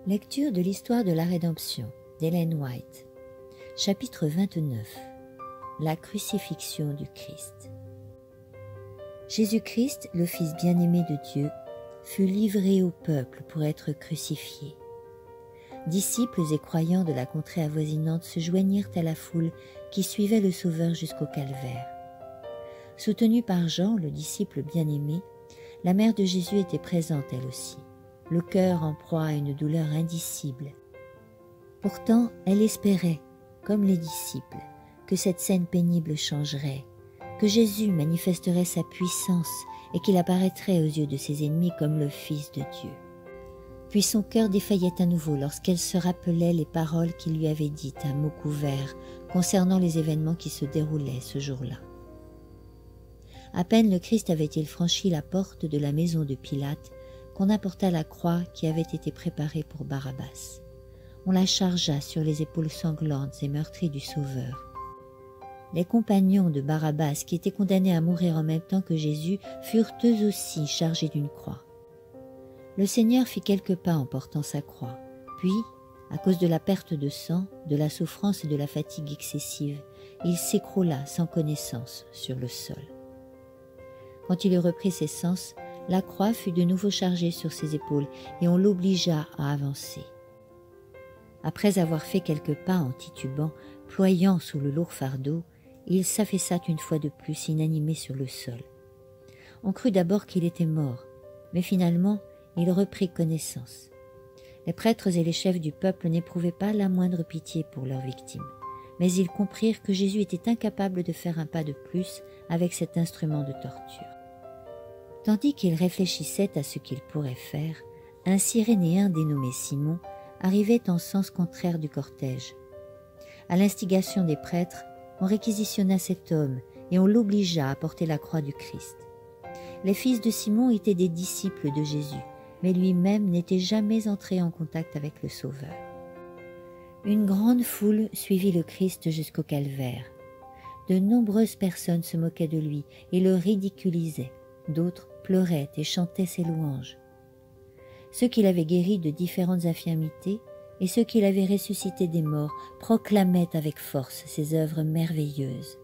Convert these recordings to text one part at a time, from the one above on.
Lecture de l'histoire de la rédemption d'Ellen White. Chapitre 29. La crucifixion du Christ. Jésus-Christ, le Fils bien-aimé de Dieu, fut livré au peuple pour être crucifié. Disciples et croyants de la contrée avoisinante se joignirent à la foule qui suivait le Sauveur jusqu'au calvaire. Soutenue par Jean, le disciple bien-aimé, la mère de Jésus était présente elle aussi, le cœur en proie à une douleur indicible. Pourtant, elle espérait, comme les disciples, que cette scène pénible changerait, que Jésus manifesterait sa puissance et qu'il apparaîtrait aux yeux de ses ennemis comme le Fils de Dieu. Puis son cœur défaillait à nouveau lorsqu'elle se rappelait les paroles qu'il lui avait dites à mots couverts concernant les événements qui se déroulaient ce jour-là. À peine le Christ avait-il franchi la porte de la maison de Pilate qu'on apporta la croix qui avait été préparée pour Barabbas. On la chargea sur les épaules sanglantes et meurtries du Sauveur. Les compagnons de Barabbas, qui étaient condamnés à mourir en même temps que Jésus, furent eux aussi chargés d'une croix. Le Seigneur fit quelques pas en portant sa croix, puis, à cause de la perte de sang, de la souffrance et de la fatigue excessive, il s'écroula sans connaissance sur le sol. Quand il eut repris ses sens, la croix fut de nouveau chargée sur ses épaules et on l'obligea à avancer. Après avoir fait quelques pas en titubant, ployant sous le lourd fardeau, il s'affaissa une fois de plus inanimé sur le sol. On crut d'abord qu'il était mort, mais finalement il reprit connaissance. Les prêtres et les chefs du peuple n'éprouvaient pas la moindre pitié pour leurs victimes, mais ils comprirent que Jésus était incapable de faire un pas de plus avec cet instrument de torture. Tandis qu'il réfléchissait à ce qu'il pourrait faire, un Cyrénéen dénommé Simon arrivait en sens contraire du cortège. À l'instigation des prêtres, on réquisitionna cet homme et on l'obligea à porter la croix du Christ. Les fils de Simon étaient des disciples de Jésus, mais lui-même n'était jamais entré en contact avec le Sauveur. Une grande foule suivit le Christ jusqu'au calvaire. De nombreuses personnes se moquaient de lui et le ridiculisaient. D'autres pleuraient et chantaient ses louanges. Ceux qu'il avait guéris de différentes infirmités et ceux qu'il avait ressuscités des morts proclamaient avec force ses œuvres merveilleuses.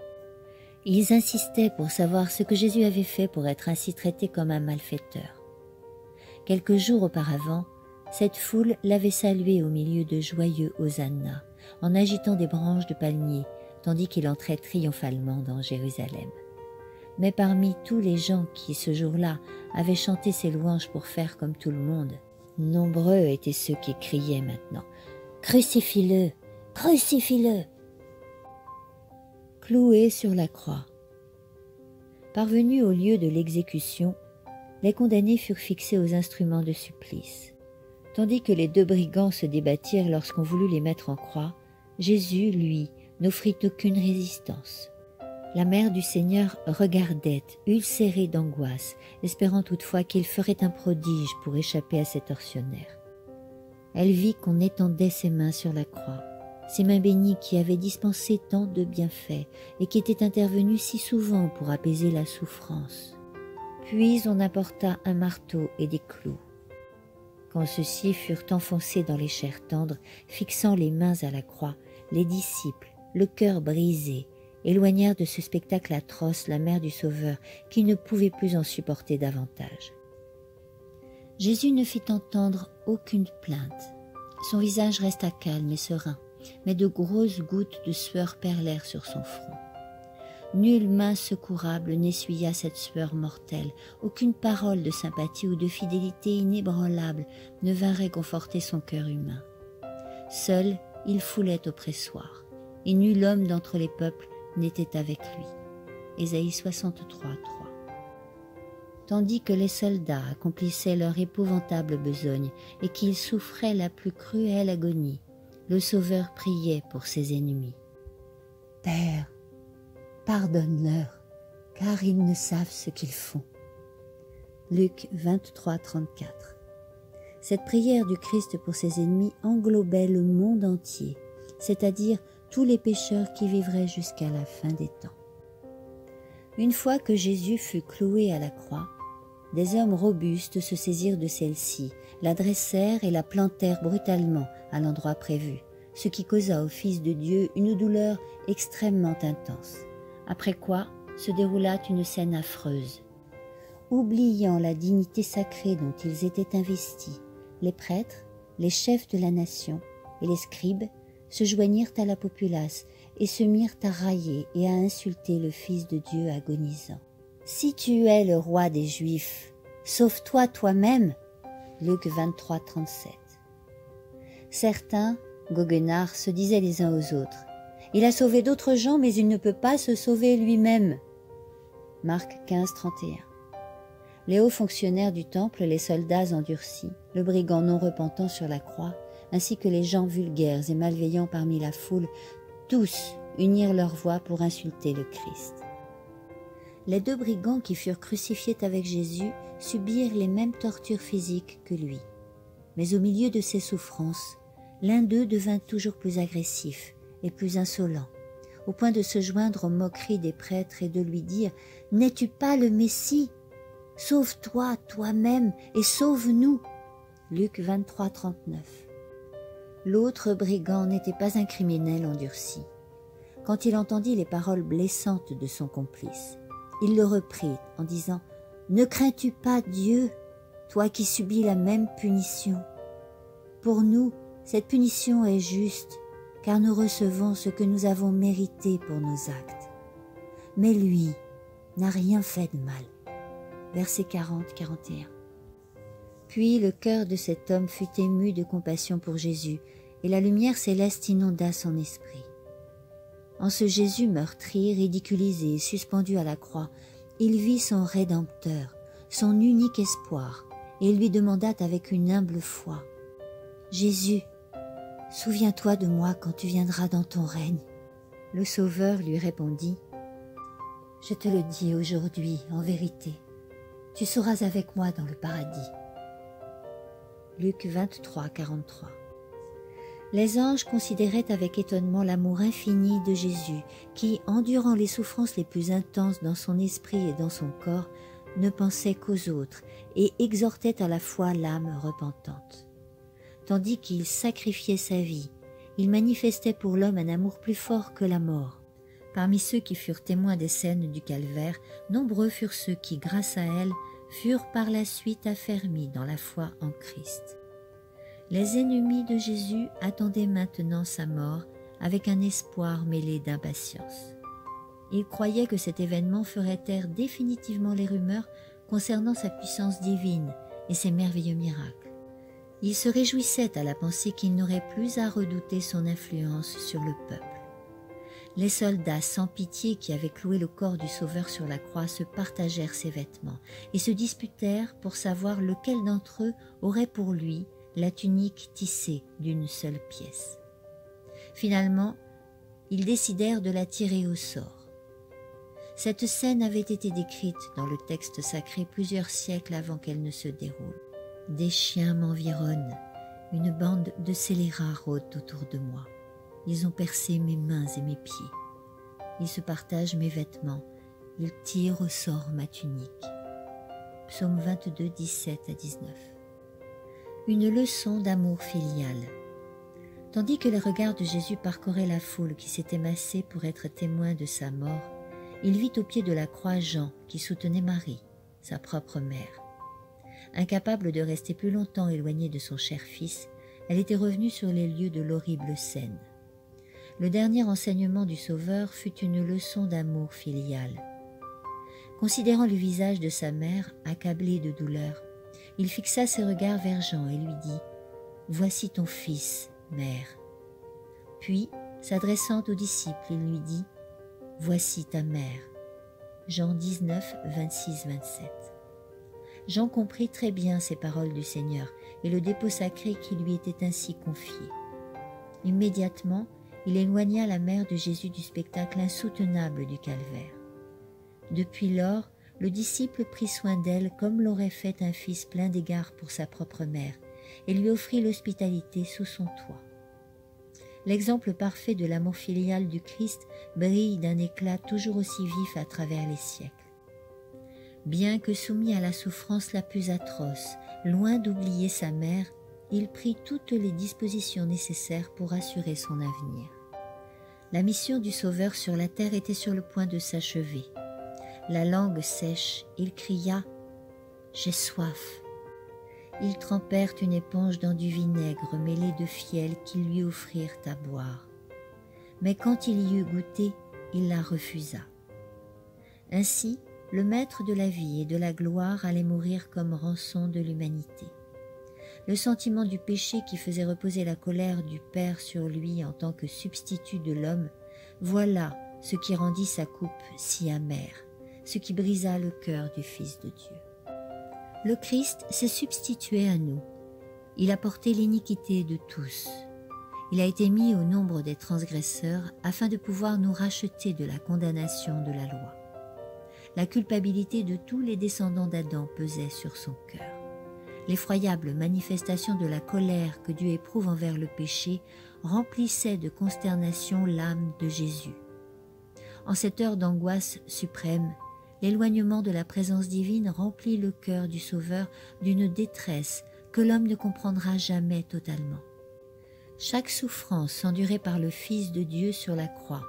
Ils insistaient pour savoir ce que Jésus avait fait pour être ainsi traité comme un malfaiteur. Quelques jours auparavant, cette foule l'avait salué au milieu de joyeux hosannas, en agitant des branches de palmier, tandis qu'il entrait triomphalement dans Jérusalem. Mais parmi tous les gens qui, ce jour-là, avaient chanté ses louanges pour faire comme tout le monde, nombreux étaient ceux qui criaient maintenant « Crucifie-le! Crucifie-le » Cloué sur la croix. Parvenus au lieu de l'exécution, les condamnés furent fixés aux instruments de supplice. Tandis que les deux brigands se débattirent lorsqu'on voulut les mettre en croix, Jésus, lui, n'offrit aucune résistance. La mère du Seigneur regardait, ulcérée d'angoisse, espérant toutefois qu'il ferait un prodige pour échapper à cet tortionnaire. Elle vit qu'on étendait ses mains sur la croix, ses mains bénies qui avaient dispensé tant de bienfaits et qui étaient intervenues si souvent pour apaiser la souffrance. Puis on apporta un marteau et des clous. Quand ceux-ci furent enfoncés dans les chairs tendres, fixant les mains à la croix, les disciples, le cœur brisé, éloignèrent de ce spectacle atroce la mère du Sauveur qui ne pouvait plus en supporter davantage. Jésus ne fit entendre aucune plainte. Son visage resta calme et serein, mais de grosses gouttes de sueur perlèrent sur son front. Nulle main secourable n'essuya cette sueur mortelle, aucune parole de sympathie ou de fidélité inébranlable ne vint réconforter son cœur humain. Seul, il foulait au pressoir, et nul homme d'entre les peuples n'était avec lui. Ésaïe 63, 3. Tandis que les soldats accomplissaient leur épouvantable besogne et qu'ils souffraient la plus cruelle agonie, le Sauveur priait pour ses ennemis. « Père, pardonne-leur, car ils ne savent ce qu'ils font. » Luc 23, 34. Cette prière du Christ pour ses ennemis englobait le monde entier, c'est-à-dire tous les pécheurs qui vivraient jusqu'à la fin des temps. Une fois que Jésus fut cloué à la croix, Des hommes robustes se saisirent de celle-ci, la dressèrent et la plantèrent brutalement à l'endroit prévu, ce qui causa au Fils de Dieu une douleur extrêmement intense. Après quoi se déroula une scène affreuse. Oubliant la dignité sacrée dont ils étaient investis, les prêtres, les chefs de la nation et les scribes se joignirent à la populace et se mirent à railler et à insulter le Fils de Dieu agonisant. « Si tu es le roi des Juifs, sauve-toi toi-même » Luc 23, 37. Certains, goguenards, se disaient les uns aux autres « Il a sauvé d'autres gens, mais il ne peut pas se sauver lui-même » Marc 15, 31. Les hauts fonctionnaires du temple, les soldats endurcis, le brigand non repentant sur la croix, ainsi que les gens vulgaires et malveillants parmi la foule, tous unirent leurs voix pour insulter le Christ. Les 2 brigands qui furent crucifiés avec Jésus subirent les mêmes tortures physiques que lui. Mais au milieu de ces souffrances, l'un d'eux devint toujours plus agressif et plus insolent, au point de se joindre aux moqueries des prêtres et de lui dire « N'es-tu pas le Messie ? Sauve-toi toi-même et sauve-nous » Luc 23, 39. L'autre brigand n'était pas un criminel endurci. Quand il entendit les paroles blessantes de son complice, il le reprit en disant « Ne crains-tu pas Dieu, toi qui subis la même punition ? Pour nous, cette punition est juste, car nous recevons ce que nous avons mérité pour nos actes. Mais lui n'a rien fait de mal. » Versets 40-41. Puis le cœur de cet homme fut ému de compassion pour Jésus, et la lumière céleste inonda son esprit. En ce Jésus meurtri, ridiculisé et suspendu à la croix, il vit son Rédempteur, son unique espoir, et il lui demanda avec une humble foi « Jésus, souviens-toi de moi quand tu viendras dans ton règne. » Le Sauveur lui répondit « Je te le dis aujourd'hui en vérité, tu seras avec moi dans le paradis. » Luc 23, 43. Les anges considéraient avec étonnement l'amour infini de Jésus qui, endurant les souffrances les plus intenses dans son esprit et dans son corps, ne pensait qu'aux autres et exhortait à la fois l'âme repentante. Tandis qu'il sacrifiait sa vie, il manifestait pour l'homme un amour plus fort que la mort. Parmi ceux qui furent témoins des scènes du calvaire, nombreux furent ceux qui, grâce à elles, furent par la suite affermis dans la foi en Christ. Les ennemis de Jésus attendaient maintenant sa mort avec un espoir mêlé d'impatience. Ils croyaient que cet événement ferait taire définitivement les rumeurs concernant sa puissance divine et ses merveilleux miracles. Ils se réjouissaient à la pensée qu'ils n'auraient plus à redouter son influence sur le peuple. Les soldats sans pitié qui avaient cloué le corps du Sauveur sur la croix se partagèrent ses vêtements et se disputèrent pour savoir lequel d'entre eux aurait pour lui la tunique tissée d'une seule pièce. Finalement, ils décidèrent de la tirer au sort. Cette scène avait été décrite dans le texte sacré plusieurs siècles avant qu'elle ne se déroule. Des chiens m'environnent, une bande de scélérats rôde autour de moi. Ils ont percé mes mains et mes pieds. Ils se partagent mes vêtements, ils tirent au sort ma tunique. Psaume 22, 17 à 19. Une leçon d'amour filial. Tandis que les regards de Jésus parcouraient la foule qui s'était massée pour être témoin de sa mort, il vit au pied de la croix Jean qui soutenait Marie, sa propre mère. Incapable de rester plus longtemps éloignée de son cher fils, elle était revenue sur les lieux de l'horrible scène. Le dernier enseignement du Sauveur fut une leçon d'amour filial. Considérant le visage de sa mère, accablée de douleur, il fixa ses regards vers Jean et lui dit « Voici ton fils, mère. » Puis, s'adressant aux disciples, il lui dit « Voici ta mère. » Jean 19, 26, 27. Jean comprit très bien ces paroles du Seigneur et le dépôt sacré qui lui était ainsi confié. Immédiatement, il éloigna la mère de Jésus du spectacle insoutenable du calvaire. Depuis lors, le disciple prit soin d'elle comme l'aurait fait un fils plein d'égards pour sa propre mère et lui offrit l'hospitalité sous son toit. L'exemple parfait de l'amour filial du Christ brille d'un éclat toujours aussi vif à travers les siècles. Bien que soumis à la souffrance la plus atroce, loin d'oublier sa mère, il prit toutes les dispositions nécessaires pour assurer son avenir. La mission du Sauveur sur la terre était sur le point de s'achever. La langue sèche, il cria « J'ai soif ». Ils trempèrent une éponge dans du vinaigre mêlé de fiel qu'ils lui offrirent à boire. Mais quand il y eut goûté, il la refusa. Ainsi, le Maître de la vie et de la gloire allait mourir comme rançon de l'humanité. Le sentiment du péché qui faisait reposer la colère du Père sur lui en tant que substitut de l'homme, voilà ce qui rendit sa coupe si amère, ce qui brisa le cœur du Fils de Dieu. Le Christ s'est substitué à nous. Il a porté l'iniquité de tous. Il a été mis au nombre des transgresseurs afin de pouvoir nous racheter de la condamnation de la loi. La culpabilité de tous les descendants d'Adam pesait sur son cœur. L'effroyable manifestation de la colère que Dieu éprouve envers le péché remplissait de consternation l'âme de Jésus. En cette heure d'angoisse suprême, l'éloignement de la présence divine remplit le cœur du Sauveur d'une détresse que l'homme ne comprendra jamais totalement. Chaque souffrance endurée par le Fils de Dieu sur la croix,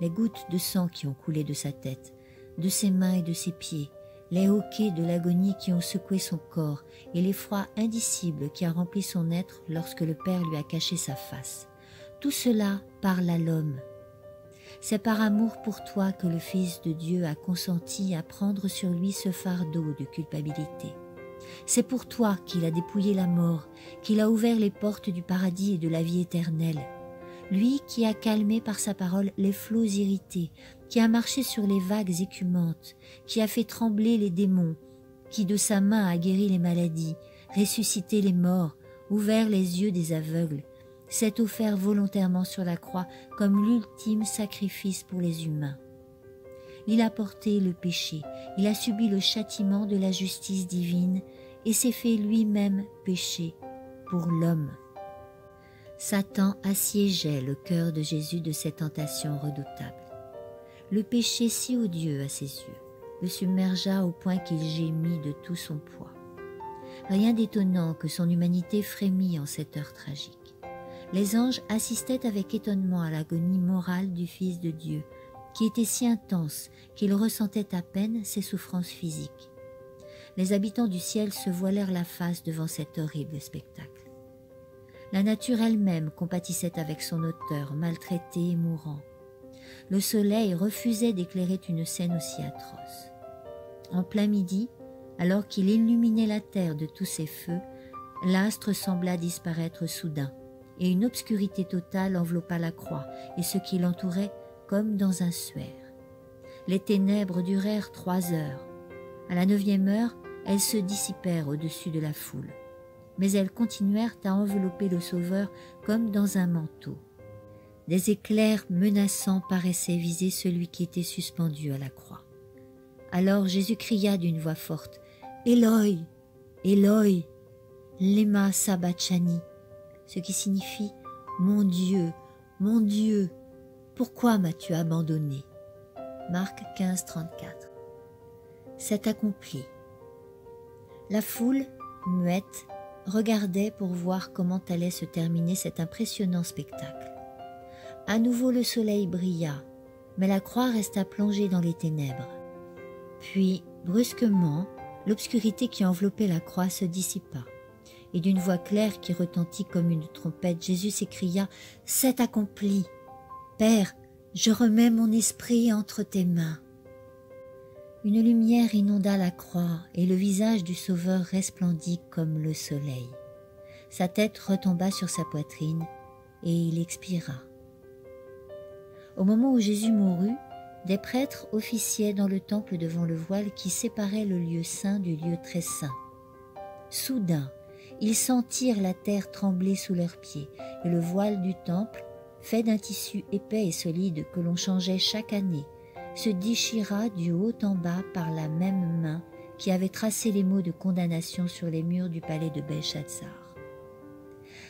les gouttes de sang qui ont coulé de sa tête, de ses mains et de ses pieds, les hoquets de l'agonie qui ont secoué son corps et l'effroi indicible qui a rempli son être lorsque le Père lui a caché sa face. Tout cela parle à l'homme. C'est par amour pour toi que le Fils de Dieu a consenti à prendre sur lui ce fardeau de culpabilité. C'est pour toi qu'il a dépouillé la mort, qu'il a ouvert les portes du paradis et de la vie éternelle. Lui qui a calmé par sa parole les flots irrités, qui a marché sur les vagues écumantes, qui a fait trembler les démons, qui de sa main a guéri les maladies, ressuscité les morts, ouvert les yeux des aveugles, s'est offert volontairement sur la croix comme l'ultime sacrifice pour les humains. Il a porté le péché, il a subi le châtiment de la justice divine et s'est fait lui-même péché pour l'homme. Satan assiégeait le cœur de Jésus de ces tentations redoutables. Le péché si odieux à ses yeux le submergea au point qu'il gémit de tout son poids. Rien d'étonnant que son humanité frémît en cette heure tragique. Les anges assistaient avec étonnement à l'agonie morale du Fils de Dieu, qui était si intense qu'il ressentait à peine ses souffrances physiques. Les habitants du ciel se voilèrent la face devant cet horrible spectacle. La nature elle-même compatissait avec son auteur, maltraité et mourant. Le soleil refusait d'éclairer une scène aussi atroce. En plein midi, alors qu'il illuminait la terre de tous ses feux, l'astre sembla disparaître soudain, et une obscurité totale enveloppa la croix et ce qui l'entourait comme dans un suaire. Les ténèbres durèrent 3 heures. À la 9e heure, elles se dissipèrent au-dessus de la foule. Mais elles continuèrent à envelopper le Sauveur comme dans un manteau. Des éclairs menaçants paraissaient viser celui qui était suspendu à la croix. Alors Jésus cria d'une voix forte « Éloi, Éloi, lema sabachthani », ce qui signifie « Mon Dieu, pourquoi m'as-tu abandonné ?» Marc 15, 34. C'est accompli. La foule, muette, regardait pour voir comment allait se terminer cet impressionnant spectacle. À nouveau le soleil brilla, mais la croix resta plongée dans les ténèbres. Puis, brusquement, l'obscurité qui enveloppait la croix se dissipa, et d'une voix claire qui retentit comme une trompette, Jésus s'écria « C'est accompli. Père, je remets mon esprit entre tes mains. » Une lumière inonda la croix et le visage du Sauveur resplendit comme le soleil. Sa tête retomba sur sa poitrine et il expira. Au moment où Jésus mourut, des prêtres officiaient dans le temple devant le voile qui séparait le lieu saint du lieu très saint. Soudain, ils sentirent la terre trembler sous leurs pieds et le voile du temple, fait d'un tissu épais et solide que l'on changeait chaque année, se déchira du haut en bas par la même main qui avait tracé les mots de condamnation sur les murs du palais de Belshazzar.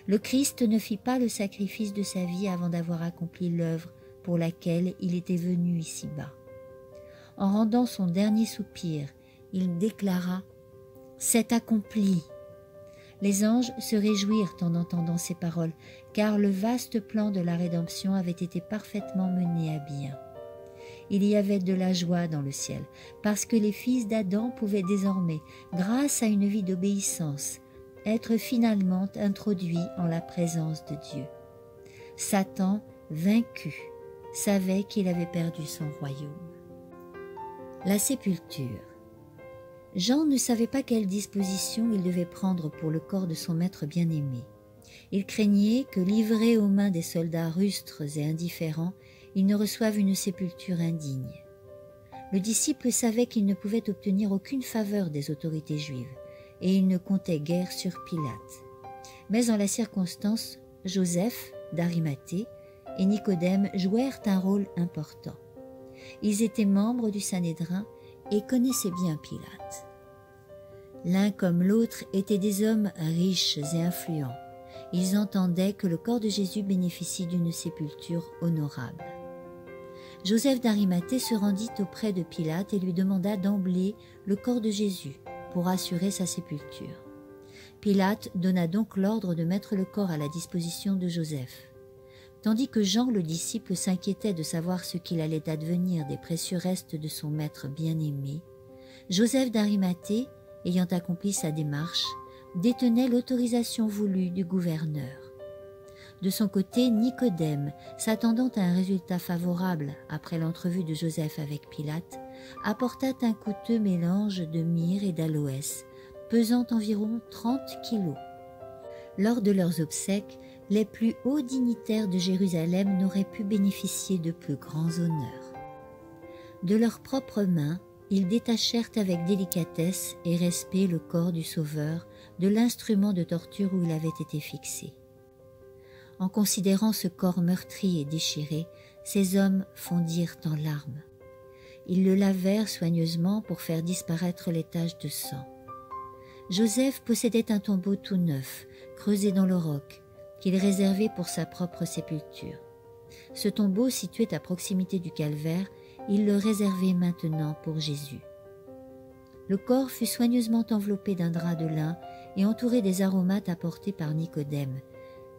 Le Christ ne fit pas le sacrifice de sa vie avant d'avoir accompli l'œuvre pour laquelle il était venu ici-bas. En rendant son dernier soupir, il déclara « C'est accompli ». Les anges se réjouirent en entendant ces paroles, car le vaste plan de la rédemption avait été parfaitement mené à bien. Il y avait de la joie dans le ciel, parce que les fils d'Adam pouvaient désormais, grâce à une vie d'obéissance, être finalement introduits en la présence de Dieu. Satan, vaincu, savait qu'il avait perdu son royaume. La sépulture. Jean ne savait pas quelle disposition il devait prendre pour le corps de son maître bien-aimé. Il craignait que, livré aux mains des soldats rustres et indifférents, il ne reçoive une sépulture indigne. Le disciple savait qu'il ne pouvait obtenir aucune faveur des autorités juives, et il ne comptait guère sur Pilate. Mais en la circonstance, Joseph d'Arimathée et Nicodème jouèrent un rôle important. Ils étaient membres du Sanhédrin et connaissaient bien Pilate. L'un comme l'autre étaient des hommes riches et influents. Ils entendaient que le corps de Jésus bénéficie d'une sépulture honorable. Joseph d'Arimathée se rendit auprès de Pilate et lui demanda d'emblée le corps de Jésus pour assurer sa sépulture. Pilate donna donc l'ordre de mettre le corps à la disposition de Joseph. Tandis que Jean le disciple s'inquiétait de savoir ce qu'il allait advenir des précieux restes de son maître bien-aimé, Joseph d'Arimathée, ayant accompli sa démarche, détenait l'autorisation voulue du gouverneur. De son côté, Nicodème, s'attendant à un résultat favorable après l'entrevue de Joseph avec Pilate, apporta un coûteux mélange de myrrhe et d'aloès, pesant environ 30 kilos. Lors de leurs obsèques, les plus hauts dignitaires de Jérusalem n'auraient pu bénéficier de plus grands honneurs. De leurs propres mains, ils détachèrent avec délicatesse et respect le corps du Sauveur de l'instrument de torture où il avait été fixé. En considérant ce corps meurtri et déchiré, ces hommes fondirent en larmes. Ils le lavèrent soigneusement pour faire disparaître les taches de sang. Joseph possédait un tombeau tout neuf, creusé dans le roc, qu'il réservait pour sa propre sépulture. Ce tombeau, situé à proximité du calvaire, il le réservait maintenant pour Jésus. Le corps fut soigneusement enveloppé d'un drap de lin et entouré des aromates apportés par Nicodème.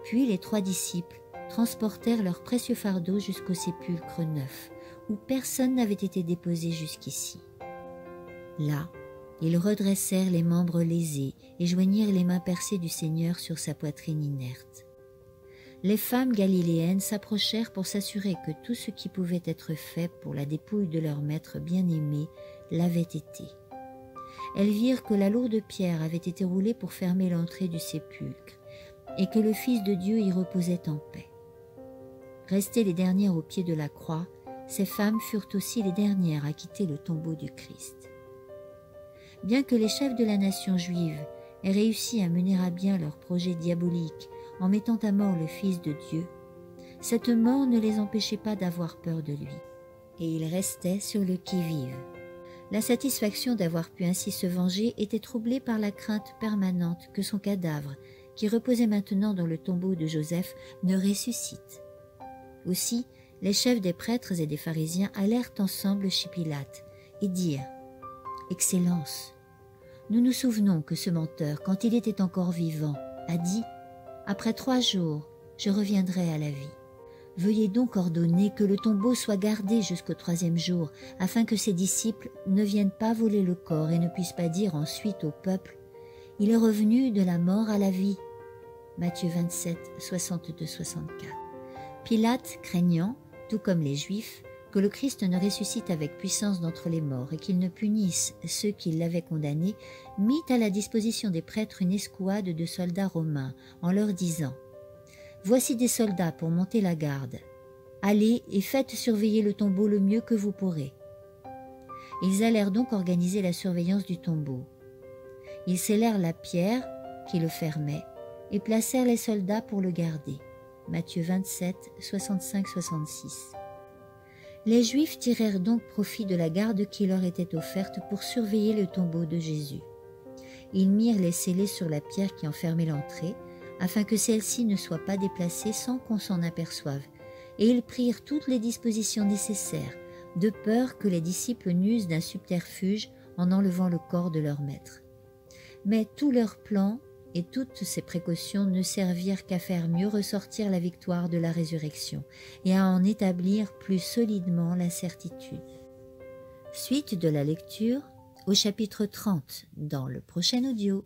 Puis les 3 disciples transportèrent leur précieux fardeau jusqu'au sépulcre neuf, où personne n'avait été déposé jusqu'ici. Là, ils redressèrent les membres lésés et joignirent les mains percées du Seigneur sur sa poitrine inerte. Les femmes galiléennes s'approchèrent pour s'assurer que tout ce qui pouvait être fait pour la dépouille de leur maître bien-aimé l'avait été. Elles virent que la lourde pierre avait été roulée pour fermer l'entrée du sépulcre et que le Fils de Dieu y reposait en paix. Restées les dernières au pied de la croix, ces femmes furent aussi les dernières à quitter le tombeau du Christ. Bien que les chefs de la nation juive aient réussi à mener à bien leur projet diabolique en mettant à mort le Fils de Dieu, cette mort ne les empêchait pas d'avoir peur de lui, et ils restaient sur le qui-vive. La satisfaction d'avoir pu ainsi se venger était troublée par la crainte permanente que son cadavre, qui reposait maintenant dans le tombeau de Joseph, ne ressuscite. Aussi, les chefs des prêtres et des pharisiens allèrent ensemble chez Pilate et dirent « Excellence, nous nous souvenons que ce menteur, quand il était encore vivant, a dit « Après 3 jours, je reviendrai à la vie. Veuillez donc ordonner que le tombeau soit gardé jusqu'au 3e jour, afin que ses disciples ne viennent pas voler le corps et ne puissent pas dire ensuite au peuple « Il est revenu de la mort à la vie ». Matthieu 27, 62-64. Pilate, craignant, tout comme les Juifs, que le Christ ne ressuscite avec puissance d'entre les morts et qu'il ne punisse ceux qui l'avaient condamné, mit à la disposition des prêtres une escouade de soldats romains, en leur disant « Voici des soldats pour monter la garde. Allez et faites surveiller le tombeau le mieux que vous pourrez. » Ils allèrent donc organiser la surveillance du tombeau. Ils scellèrent la pierre qui le fermait et placèrent les soldats pour le garder. Matthieu 27, 65-66. Les Juifs tirèrent donc profit de la garde qui leur était offerte pour surveiller le tombeau de Jésus. Ils mirent les scellés sur la pierre qui enfermait l'entrée, afin que celle-ci ne soit pas déplacée sans qu'on s'en aperçoive, et ils prirent toutes les dispositions nécessaires, de peur que les disciples n'usent d'un subterfuge en enlevant le corps de leur maître. Mais tous leurs plans et toutes ces précautions ne servirent qu'à faire mieux ressortir la victoire de la résurrection et à en établir plus solidement la certitude. Suite de la lecture au chapitre 30 dans le prochain audio.